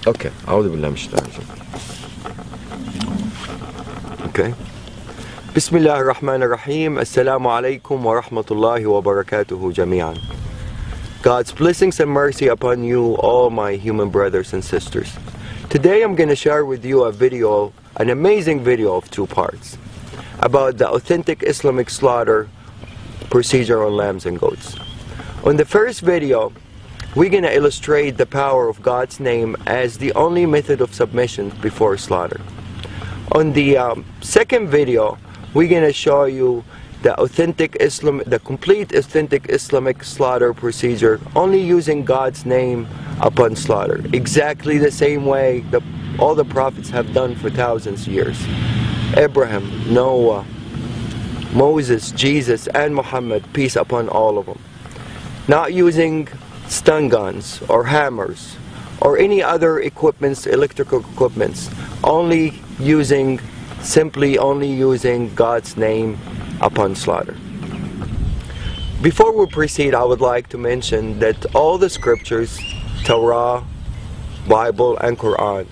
Okay. أعوذ بالله من الشيطان الرجيم. Okay. بسم الله الرحمن الرحيم. Assalamu alaikum wa rahmatullahi wa barakatuhu jami'an. God's blessings and mercy upon you, all my human brothers and sisters. Today I'm going to share with you a video, an amazing video of 2 parts, about the authentic Islamic slaughter procedure on lambs and goats. On the first video, we're going to illustrate the power of God's name as the only method of submission before slaughter. On the second video, we're going to show you the complete authentic Islamic slaughter procedure, only using God's name upon slaughter, exactly the same way that all the prophets have done for thousands of years. Abraham, Noah, Moses, Jesus, and Muhammad, peace upon all of them. Not using stun guns or hammers or any other equipments, electrical equipments, simply only using God's name upon slaughter. Before we proceed, I would like to mention that all the scriptures, Torah, Bible, and Quran,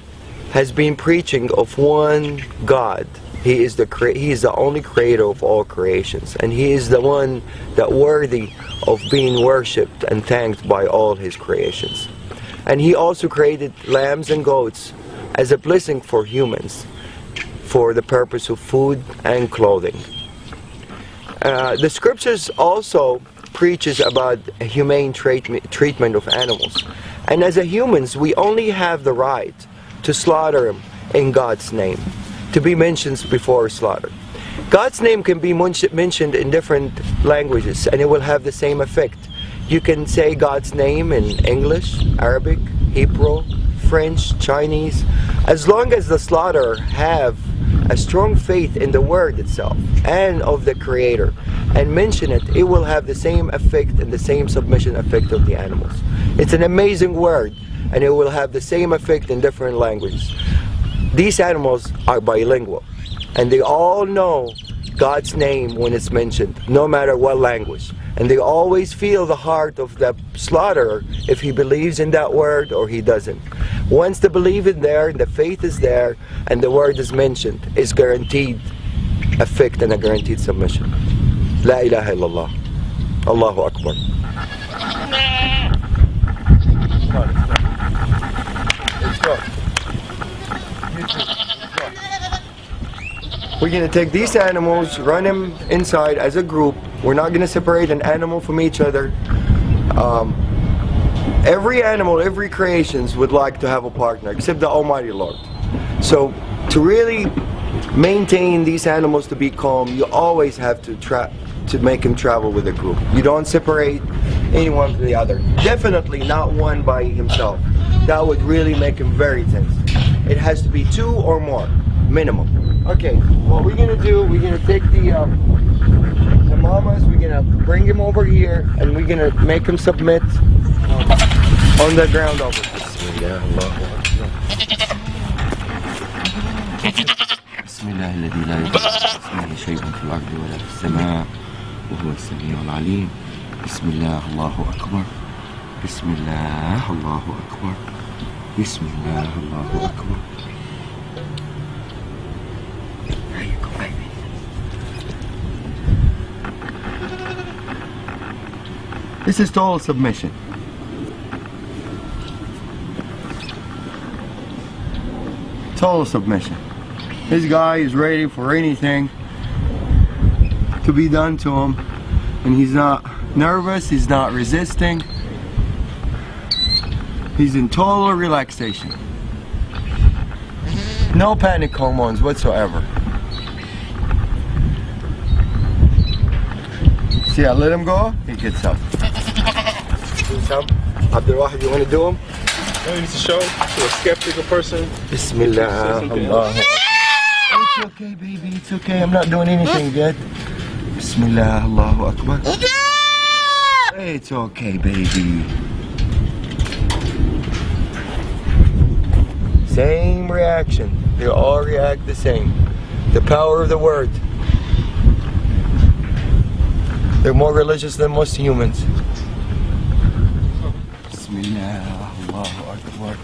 has been preaching of one God. He is the only creator of all creations, and He is the one that worthy of being worshipped and thanked by all His creations. And He also created lambs and goats as a blessing for humans, for the purpose of food and clothing. The scriptures also preaches about humane treatment of animals, and as humans we only have the right to slaughter them in God's name, to be mentioned before slaughter. God's name can be mentioned in different languages and it will have the same effect. You can say God's name in English, Arabic, Hebrew, French, Chinese. As long as the slaughterer have a strong faith in the word itself and of the Creator and mention it, it will have the same effect and the same submission effect of the animals. It's an amazing word and it will have the same effect in different languages. These animals are bilingual and they all know God's name when it's mentioned, no matter what language. And they always feel the heart of the slaughterer if he believes in that word or he doesn't. Once the belief is there, the faith is there, and the word is mentioned, it's guaranteed effect and a guaranteed submission. La ilaha illallah. Allahu Akbar. Let's go. We're going to take these animals, run them inside as a group. We're not going to separate an animal from each other. Every animal, every creation would like to have a partner, except the Almighty Lord. So to really maintain these animals to be calm, you always have to make them travel with a group. You don't separate anyone from the other. Definitely not one by himself. That would really make him very tense. It has to be 2 or more, minimum. Okay, what we're going to do, we're going to take the mamas, we're going to bring him over here, and we're going to make him submit on the ground over here. بسم الله الذي لا يضر اسمه شيء في الأرض ولا في السماء وهو السميع العليم. بسم الله الله أكبر. بسم الله الله أكبر. بسم الله الله أكبر. This is total submission. Total submission. This guy is ready for anything to be done to him, and he's not nervous, he's not resisting. He's in total relaxation. No panic hormones whatsoever. See, I let him go, he gets up. Abdul Wahid, you want to do them? It's a show to a skeptical person. Bismillah. Allah. It's okay, baby. It's okay. I'm not doing anything yet. Bismillah. Allahu Akbar. It's okay, baby. Same reaction. They all react the same. The power of the word. They're more religious than most humans. Bismillah. Allahu Akbar.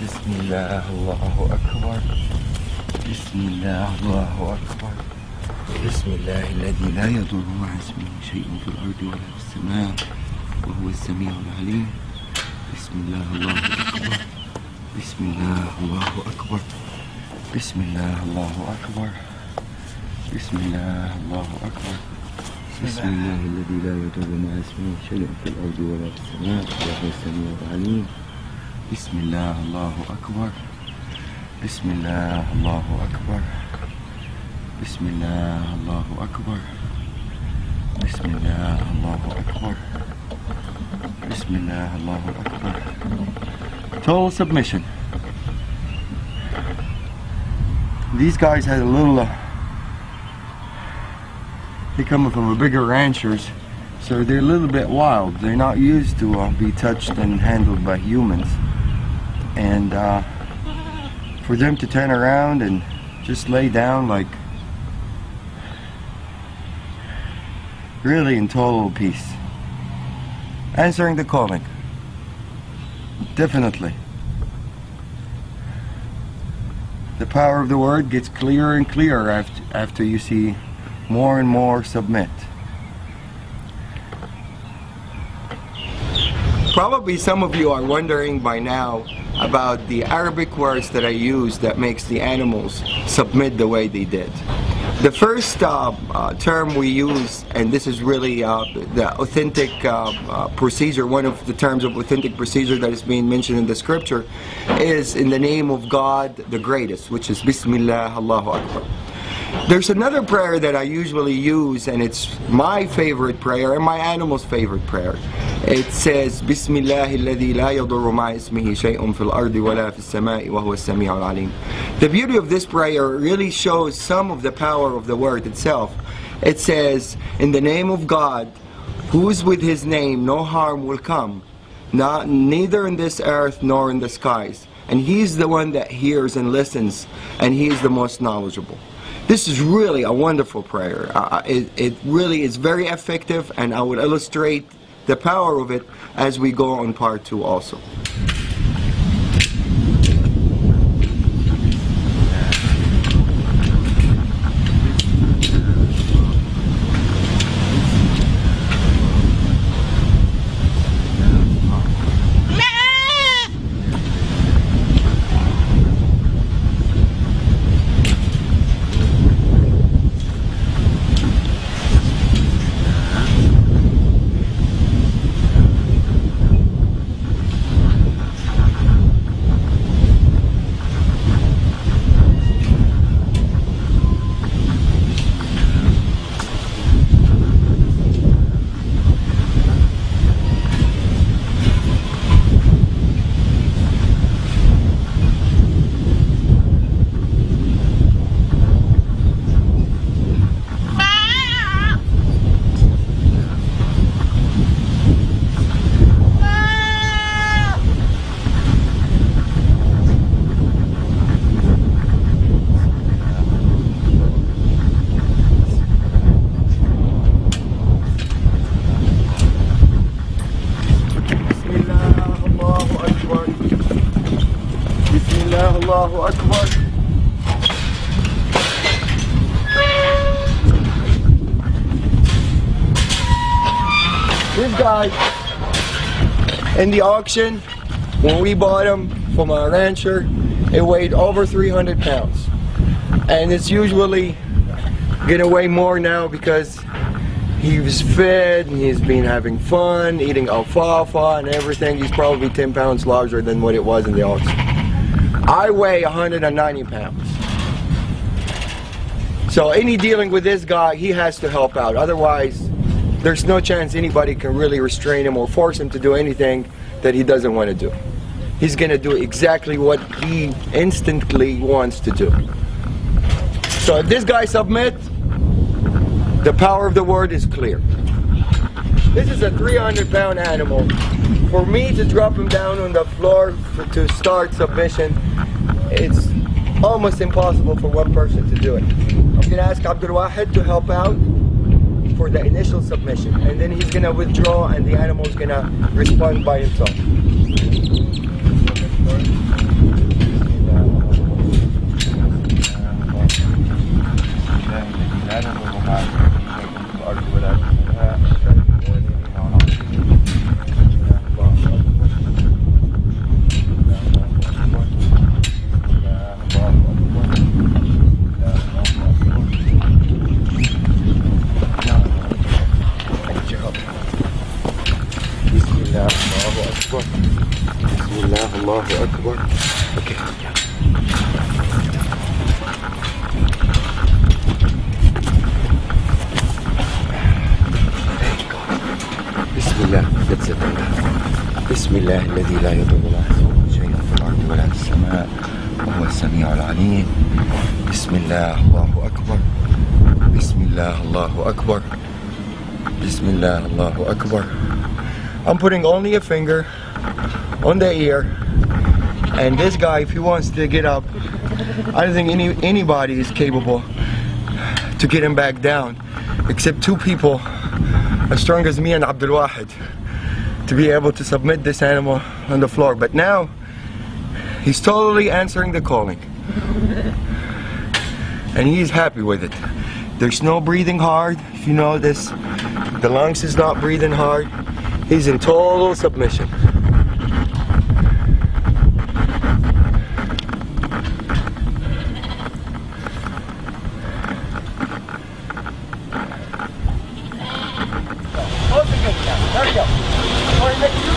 Bismillah, Allahu Akbar. Bismillah, Allahu Akbar. Bismillah, الذي لا يضر مع اسمه شيء في الأرض ولا في السماء وهو السميع العليم. Bismillah, Allahu Akbar. Bismillah, Allahu Akbar. Bismillah, Allahu Akbar. Bismillah, Allahu Akbar. Bismillah, الذي لا يضر مع اسمه شيء في الأرض ولا في السماء وهو السميع العليم. Bismillah, Allahu Akbar. Bismillah, Allahu Akbar. Bismillah, Allahu Akbar. Bismillah, Allahu Akbar. Bismillah, Allahu Akbar. Total submission. These guys had a little, they're coming from a bigger ranchers, so they're a little bit wild. They're not used to be touched and handled by humans. And for them to turn around and just lay down like really in total peace, answering the calling, definitely. The power of the word gets clearer and clearer after you see more and more submit. Probably some of you are wondering by now about the Arabic words that I use that makes the animals submit the way they did. The first term we use, and this is really the authentic procedure, one of the terms of authentic procedure that is being mentioned in the scripture, is in the name of God the greatest, which is Bismillah, Allahu Akbar. There's another prayer that I usually use, and it's my favorite prayer and my animal's favorite prayer. It says, Bismillah alladhi la yadurru ma'a ismihi shay'un fil ardi wa la fis sama'i wa huwa as-sami'ul 'alim. The beauty of this prayer really shows some of the power of the word itself. It says, in the name of God, who's with his name no harm will come, neither in this earth nor in the skies. And he's the one that hears and listens, and he is the most knowledgeable. This is really a wonderful prayer. It really is very effective, and I will illustrate the power of it as we go on part 2 also. Allahu Akbar. This guy, in the auction, when we bought him from a rancher, it weighed over 300 pounds. And it's usually gonna weigh more now because he was fed and he's been having fun, eating alfalfa and everything. He's probably 10 pounds larger than what it was in the auction. I weigh 190 pounds. So any dealing with this guy, he has to help out. Otherwise, there's no chance anybody can really restrain him or force him to do anything that he doesn't want to do. He's going to do exactly what he instantly wants to do. So if this guy submits, the power of the word is clear. This is a 300-pound animal. For me to drop him down on the floor to start submission, it's almost impossible for one person to do it. I'm going to ask Abdul Wahid to help out for the initial submission, and then he's going to withdraw and the animal is going to respond by himself. أكبر. بسم الله الله أكبر. Okay. بسم الله. That's it. بسم الله الذي لا يضر مع اسمه شيء في الأرض ولا في السماء وهو السميع العليم. بسم الله الله أكبر. بسم الله الله أكبر. بسم الله الله أكبر. I'm putting only a finger on the ear, and this guy, if he wants to get up, I don't think anybody is capable to get him back down, except two people as strong as me and Abdul Wahid, to be able to submit this animal on the floor. But now he's totally answering the calling, and he's happy with it. There's no breathing hard. If you notice, the lungs is not breathing hard. He's in total submission. There we go.